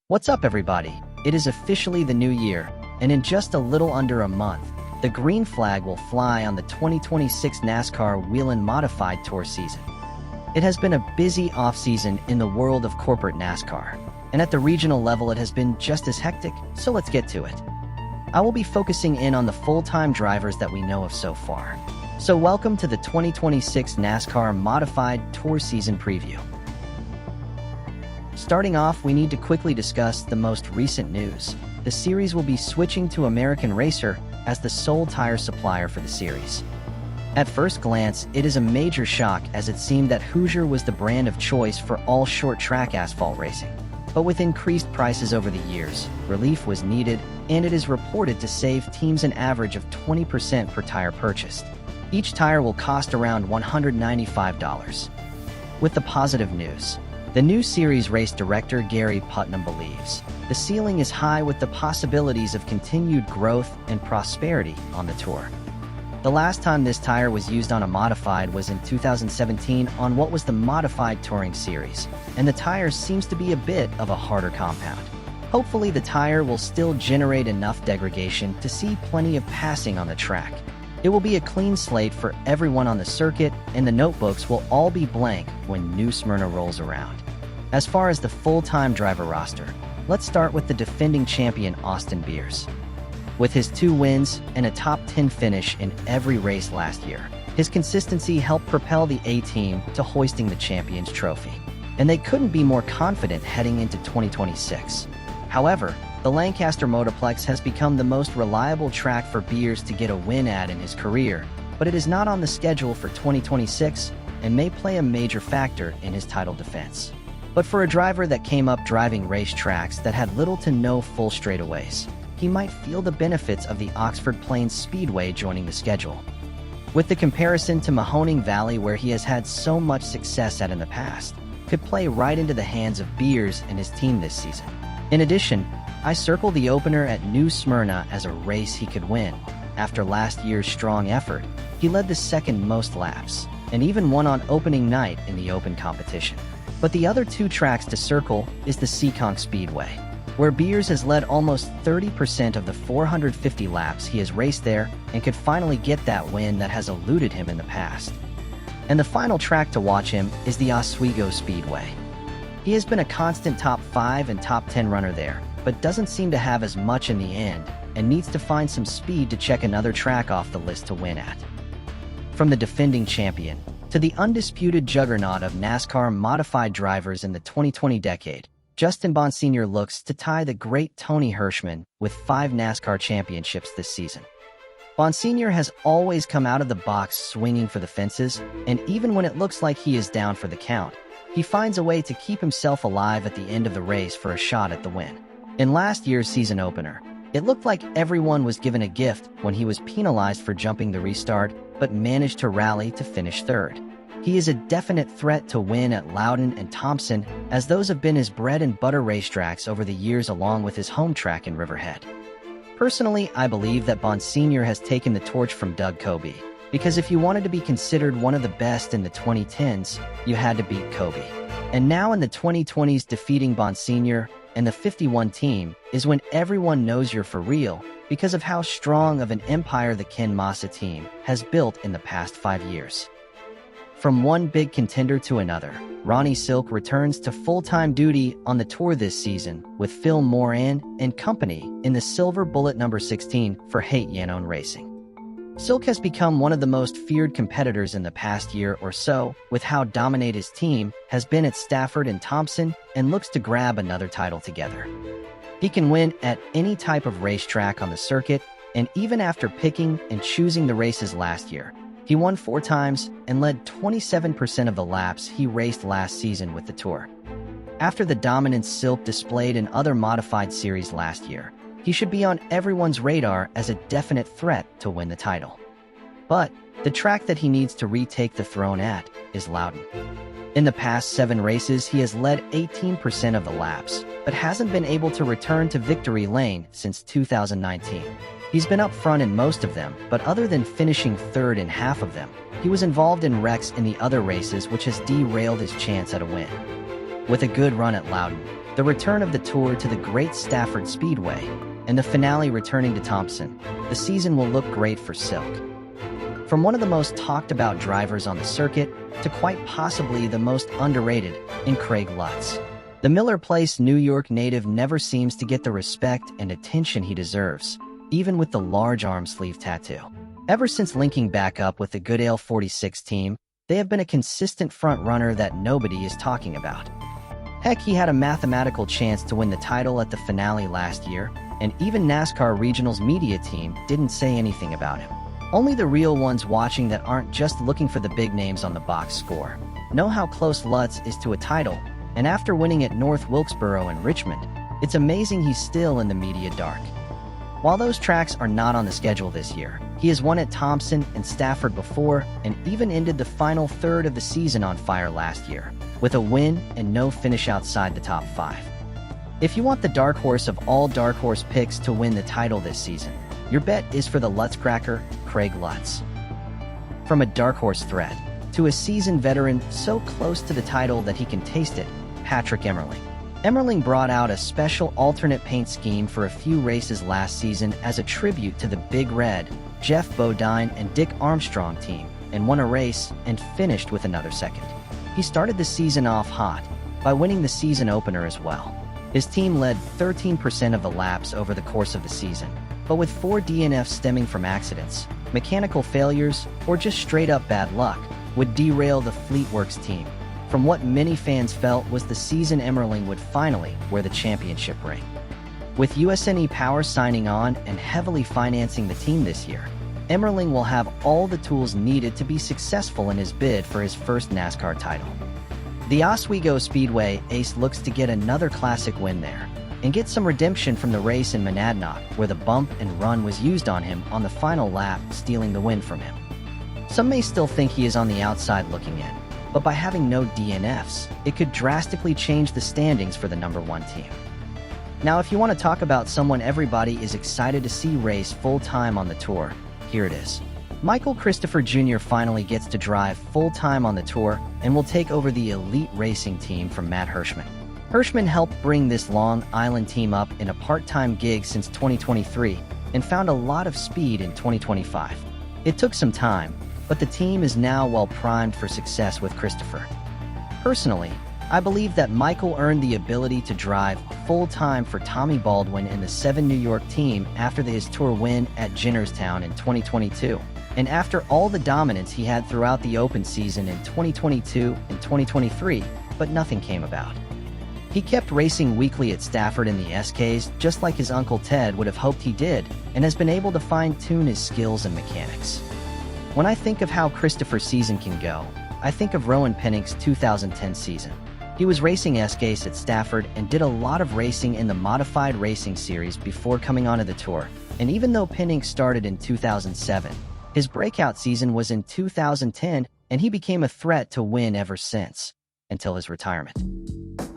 What's up, everybody? It is officially the new year, and in just a little under a month, the green flag will fly on the 2026 NASCAR Whelen Modified Tour season. It has been a busy off-season in the world of corporate NASCAR, and at the regional level it has been just as hectic, so let's get to it. I will be focusing in on the full-time drivers that we know of so far. So welcome to the 2026 NASCAR Modified Tour season preview. Starting off, we need to quickly discuss the most recent news. The series will be switching to American Racer as the sole tire supplier for the series. At first glance, it is a major shock, as it seemed that Hoosier was the brand of choice for all short-track asphalt racing. But with increased prices over the years, relief was needed, and it is reported to save teams an average of 20% per tire purchased. Each tire will cost around $195. With the positive news, the new series race director Gary Putnam believes the ceiling is high, with the possibilities of continued growth and prosperity on the tour. The last time this tire was used on a modified was in 2017 on what was the Modified Touring Series, and the tire seems to be a bit of a harder compound. Hopefully the tire will still generate enough degradation to see plenty of passing on the track. It will be a clean slate for everyone on the circuit, and the notebooks will all be blank when New Smyrna rolls around. As far as the full-time driver roster, let's start with the defending champion Austin Beers. With his 2 wins and a top 10 finish in every race last year, his consistency helped propel the A-Team to hoisting the Champions Trophy, and they couldn't be more confident heading into 2026. However, the Lancaster Motorplex has become the most reliable track for Beers to get a win at in his career, but it is not on the schedule for 2026 and may play a major factor in his title defense. But for a driver that came up driving racetracks that had little to no full straightaways, he might feel the benefits of the Oxford Plains Speedway joining the schedule. With the comparison to Mahoning Valley, where he has had so much success at in the past, could play right into the hands of Beers and his team this season. In addition, I circle the opener at New Smyrna as a race he could win. After last year's strong effort, he led the second most laps, and even won on opening night in the open competition. But the other 2 tracks to circle is the Seekonk Speedway, where Beers has led almost 30% of the 450 laps he has raced there and could finally get that win that has eluded him in the past. And the final track to watch him is the Oswego Speedway. He has been a constant top 5 and top 10 runner there, but doesn't seem to have as much in the end, and needs to find some speed to check another track off the list to win at. From the defending champion to the undisputed juggernaut of NASCAR modified drivers in the 2020 decade, Justin Bonsignore looks to tie the great Tony Hirschman with 5 NASCAR championships this season. Bonsignore has always come out of the box swinging for the fences, and even when it looks like he is down for the count, he finds a way to keep himself alive at the end of the race for a shot at the win. In last year's season opener, it looked like everyone was given a gift when he was penalized for jumping the restart, but managed to rally to finish 3rd. He is a definite threat to win at Loudon and Thompson, as those have been his bread-and-butter racetracks over the years, along with his home track in Riverhead. Personally, I believe that Bonsignore has taken the torch from Doug Coby, because if you wanted to be considered one of the best in the 2010s, you had to beat Coby. And now in the 2020s, defeating Bonsignore and the 51 team is when everyone knows you're for real, because of how strong of an empire the Ken Massa team has built in the past 5 years. From one big contender to another, Ronnie Silk returns to full-time duty on the tour this season with Phil Moran and company in the Silver Bullet number 16 for Haight Yanon Racing. Silk has become one of the most feared competitors in the past year or so, with how dominant his team has been at Stafford and Thompson, and looks to grab another title together. He can win at any type of racetrack on the circuit, and even after picking and choosing the races last year, he won 4 times and led 27% of the laps he raced last season with the tour. After the dominance Silk displayed in other modified series last year, he should be on everyone's radar as a definite threat to win the title. But the track that he needs to retake the throne at is Loudon. In the past 7 races, he has led 18% of the laps, but hasn't been able to return to victory lane since 2019. He's been up front in most of them, but other than finishing 3rd in half of them, he was involved in wrecks in the other races, which has derailed his chance at a win. With a good run at Loudon, the return of the Tour to the Great Stafford Speedway, and the finale returning to Thompson, the season will look great for Silk. From one of the most talked about drivers on the circuit to quite possibly the most underrated in Craig Lutz. The Miller Place, New York native never seems to get the respect and attention he deserves, even with the large arm sleeve tattoo. Ever since linking back up with the Goodale 46 team, they have been a consistent front-runner that nobody is talking about. Heck, he had a mathematical chance to win the title at the finale last year, and even NASCAR Regional's media team didn't say anything about him. Only the real ones watching that aren't just looking for the big names on the box score know how close Lutz is to a title, and after winning at North Wilkesboro and Richmond, it's amazing he's still in the media dark. While those tracks are not on the schedule this year, he has won at Thompson and Stafford before and even ended the final third of the season on fire last year, with a win and no finish outside the top 5. If you want the dark horse of all dark horse picks to win the title this season, your bet is for the Lutz cracker, Craig Lutz. From a dark horse threat to a seasoned veteran so close to the title that he can taste it, Patrick Emerling. Emerling brought out a special alternate paint scheme for a few races last season as a tribute to the Big Red, Jeff Bodine and Dick Armstrong team, and won a race and finished with another second. He started the season off hot by winning the season opener as well. His team led 13% of the laps over the course of the season, but with 4 DNFs stemming from accidents, mechanical failures, or just straight-up bad luck, would derail the Fleetworks team from what many fans felt was the season Emerling would finally wear the championship ring. With USNE Power signing on and heavily financing the team this year, Emerling will have all the tools needed to be successful in his bid for his first NASCAR title. The Oswego Speedway ace looks to get another classic win there, and get some redemption from the race in Monadnock, where the bump and run was used on him on the final lap, stealing the win from him. Some may still think he is on the outside looking in, but by having no DNFs, it could drastically change the standings for the #1 team. Now, if you want to talk about someone everybody is excited to see race full-time on the Tour, here it is. Michael Christopher Jr. finally gets to drive full-time on the Tour and will take over the elite racing team from Matt Hirschman. Hirschman helped bring this Long Island team up in a part-time gig since 2023 and found a lot of speed in 2025. It took some time, but the team is now well primed for success with Christopher. Personally, I believe that Michael earned the ability to drive full-time for Tommy Baldwin in the 7 New York team after his Tour win at Jennerstown in 2022, and after all the dominance he had throughout the open season in 2022 and 2023, but nothing came about. He kept racing weekly at Stafford in the SKs just like his Uncle Ted would have hoped he did, and has been able to fine-tune his skills and mechanics. When I think of how Christopher's season can go, I think of Rowan Pennick's 2010 season. He was racing SKs at Stafford and did a lot of racing in the Modified Racing Series before coming onto the Tour, and even though Pennick started in 2007, his breakout season was in 2010 and he became a threat to win ever since, until his retirement.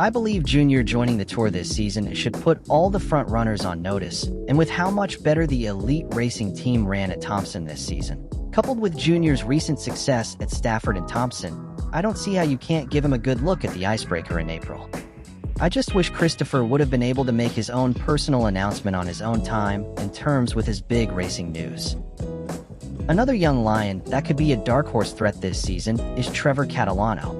I believe Junior joining the Tour this season should put all the front runners on notice, and with how much better the elite racing team ran at Thompson this season, coupled with Junior's recent success at Stafford and Thompson, I don't see how you can't give him a good look at the icebreaker in April. I just wish Christopher would have been able to make his own personal announcement on his own time and terms with his big racing news. Another young lion that could be a dark horse threat this season is Trevor Catalano.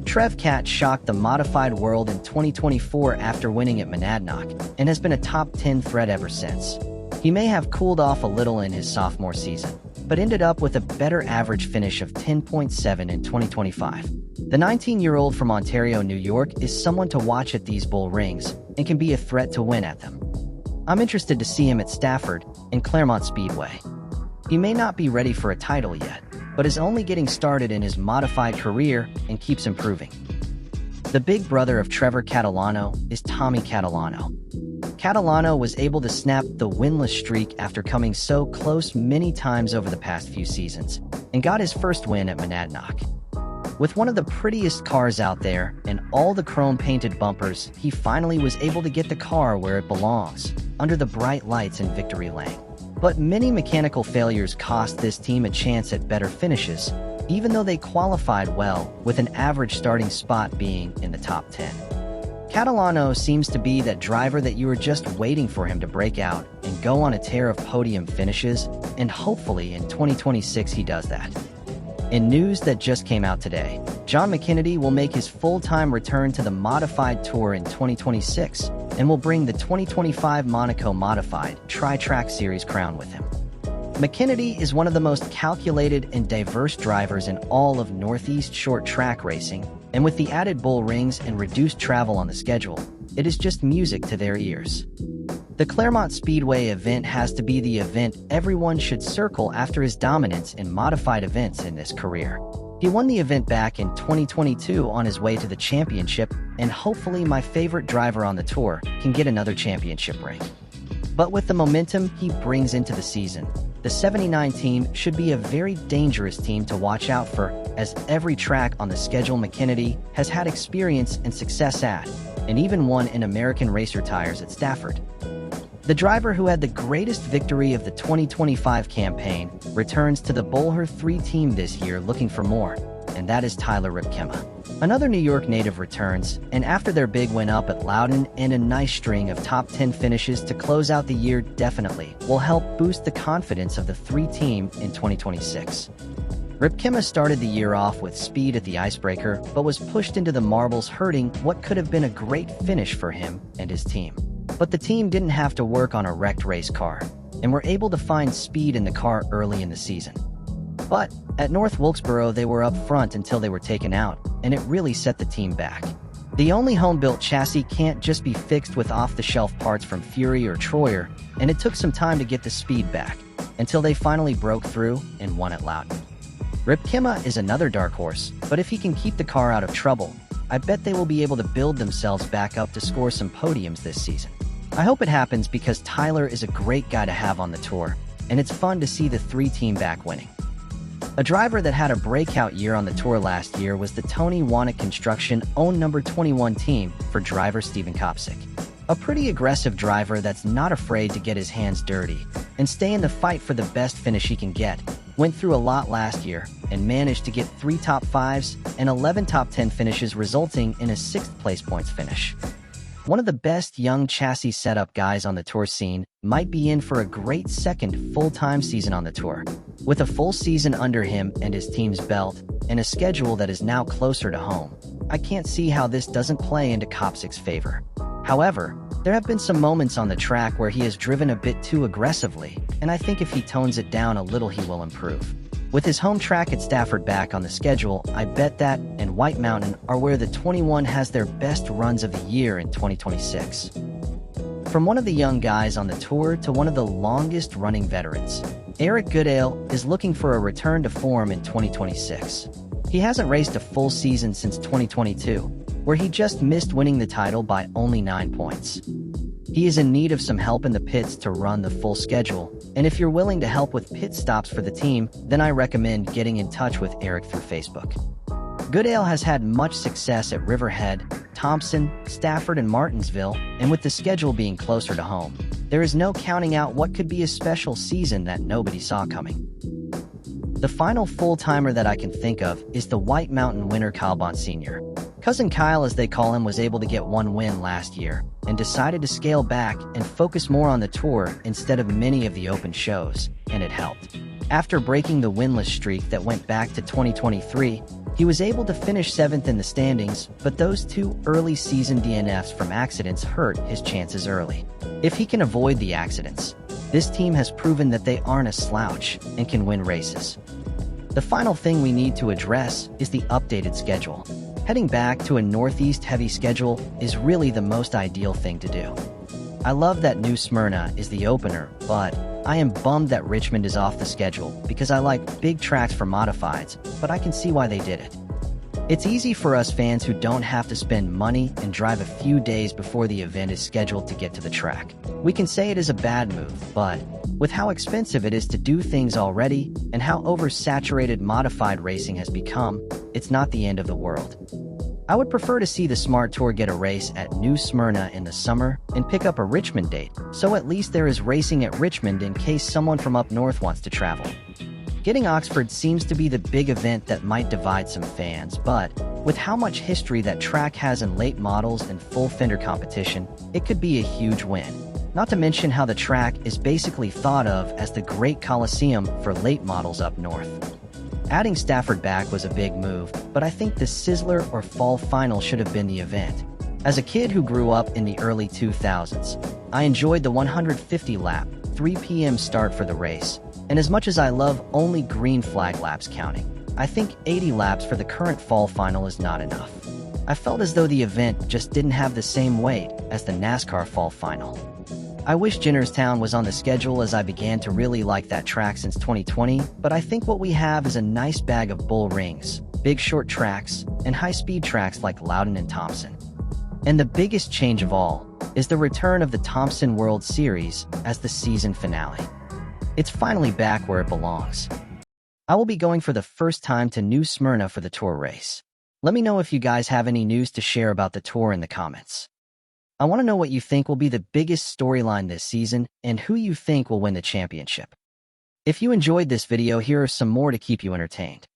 Trev Cat shocked the modified world in 2024 after winning at Monadnock, and has been a top 10 threat ever since. He may have cooled off a little in his sophomore season, but ended up with a better average finish of 10.7 in 2025. The 19-year-old from Ontario, New York is someone to watch at these bull rings and can be a threat to win at them. I'm interested to see him at Stafford and Claremont Speedway. He may not be ready for a title yet, but is only getting started in his modified career and keeps improving. The big brother of Trevor Catalano is Tommy Catalano. Catalano was able to snap the winless streak after coming so close many times over the past few seasons, and got his first win at Monadnock. With one of the prettiest cars out there and all the chrome-painted bumpers, he finally was able to get the car where it belongs, under the bright lights in Victory Lane. But many mechanical failures cost this team a chance at better finishes, even though they qualified well, with an average starting spot being in the top 10. Catalano seems to be that driver that you are just waiting for him to break out and go on a tear of podium finishes, and hopefully in 2026 he does that. In news that just came out today, Jon McKennedy will make his full-time return to the Modified Tour in 2026 and will bring the 2025 Monaco Modified Tri-Track Series crown with him. McKennedy is one of the most calculated and diverse drivers in all of Northeast short track racing, and with the added bull rings and reduced travel on the schedule, it is just music to their ears. The Claremont Speedway event has to be the event everyone should circle after his dominance in modified events in this career. He won the event back in 2022 on his way to the championship, and hopefully my favorite driver on the tour can get another championship ring. But with the momentum he brings into the season, the 79 team should be a very dangerous team to watch out for, as every track on the schedule McKennedy has had experience and success at, and even won in American Racer tires at Stafford. The driver who had the greatest victory of the 2025 campaign returns to the Bolher 3 team this year looking for more, and that is Tyler Rypkema. Another New York native returns, and after their big win up at Loudon and a nice string of top 10 finishes to close out the year definitely will help boost the confidence of the 3 team in 2026. Rypkema started the year off with speed at the icebreaker, but was pushed into the marbles, hurting what could have been a great finish for him and his team. But the team didn't have to work on a wrecked race car, and were able to find speed in the car early in the season. But at North Wilkesboro they were up front until they were taken out, and it really set the team back. The only home-built chassis can't just be fixed with off-the-shelf parts from Fury or Troyer, and it took some time to get the speed back, until they finally broke through and won at Loudon. Rypkema is another dark horse, but if he can keep the car out of trouble, I bet they will be able to build themselves back up to score some podiums this season. I hope it happens because Tyler is a great guy to have on the tour, and it's fun to see the 3 team back winning. A driver that had a breakout year on the tour last year was the Tony Wannick Construction owned number 21 team for driver Steven Kopcik. A pretty aggressive driver that's not afraid to get his hands dirty and stay in the fight for the best finish he can get. Went through a lot last year and managed to get 3 top 5s and 11 top 10 finishes, resulting in a 6th place points finish. One of the best young chassis setup guys on the tour scene might be in for a great second full-time season on the tour. With a full season under him and his team's belt, and a schedule that is now closer to home, I can't see how this doesn't play into Kopcik's favor. However, there have been some moments on the track where he has driven a bit too aggressively, and I think if he tones it down a little he will improve. With his home track at Stafford back on the schedule, I bet that and White Mountain are where the 21 has their best runs of the year in 2026. From one of the young guys on the tour to one of the longest-running veterans, Eric Goodale is looking for a return to form in 2026. He hasn't raced a full season since 2022, where he just missed winning the title by only 9 points. He is in need of some help in the pits to run the full schedule, and if you're willing to help with pit stops for the team, then I recommend getting in touch with Eric through Facebook. Goodale has had much success at Riverhead, Thompson, Stafford, and Martinsville, and with the schedule being closer to home, there is no counting out what could be a special season that nobody saw coming. The final full-timer that I can think of is the White Mountain winner Kyle Bonsignore. Cousin Kyle, as they call him, was able to get 1 win last year and decided to scale back and focus more on the tour instead of many of the open shows, and it helped. After breaking the winless streak that went back to 2023, he was able to finish 7th in the standings, but those 2 early season DNFs from accidents hurt his chances early. If he can avoid the accidents, this team has proven that they aren't a slouch and can win races. The final thing we need to address is the updated schedule. Heading back to a Northeast heavy schedule is really the most ideal thing to do. I love that New Smyrna is the opener, but I am bummed that Richmond is off the schedule because I like big tracks for modifieds, but I can see why they did it. It's easy for us fans who don't have to spend money and drive a few days before the event is scheduled to get to the track. We can say it is a bad move, but with how expensive it is to do things already and how oversaturated modified racing has become, it's not the end of the world. I would prefer to see the Smart Tour get a race at New Smyrna in the summer and pick up a Richmond date, so at least there is racing at Richmond in case someone from up north wants to travel. Getting Oxford seems to be the big event that might divide some fans, but with how much history that track has in late models and full fender competition, it could be a huge win. Not to mention how the track is basically thought of as the Great Coliseum for late models up north. Adding Stafford back was a big move, but I think the Sizzler or Fall Final should have been the event. As a kid who grew up in the early 2000s, I enjoyed the 150-lap, 3 p.m. start for the race, and as much as I love only green flag laps counting, I think 80 laps for the current Fall Final is not enough. I felt as though the event just didn't have the same weight as the NASCAR Fall Final. I wish Jennerstown was on the schedule as I began to really like that track since 2020, but I think what we have is a nice bag of bull rings, big short tracks, and high-speed tracks like Loudon and Thompson. And the biggest change of all is the return of the Thompson World Series as the season finale. It's finally back where it belongs. I will be going for the first time to New Smyrna for the Tour race. Let me know if you guys have any news to share about the Tour in the comments. I want to know what you think will be the biggest storyline this season and who you think will win the championship. If you enjoyed this video, here are some more to keep you entertained.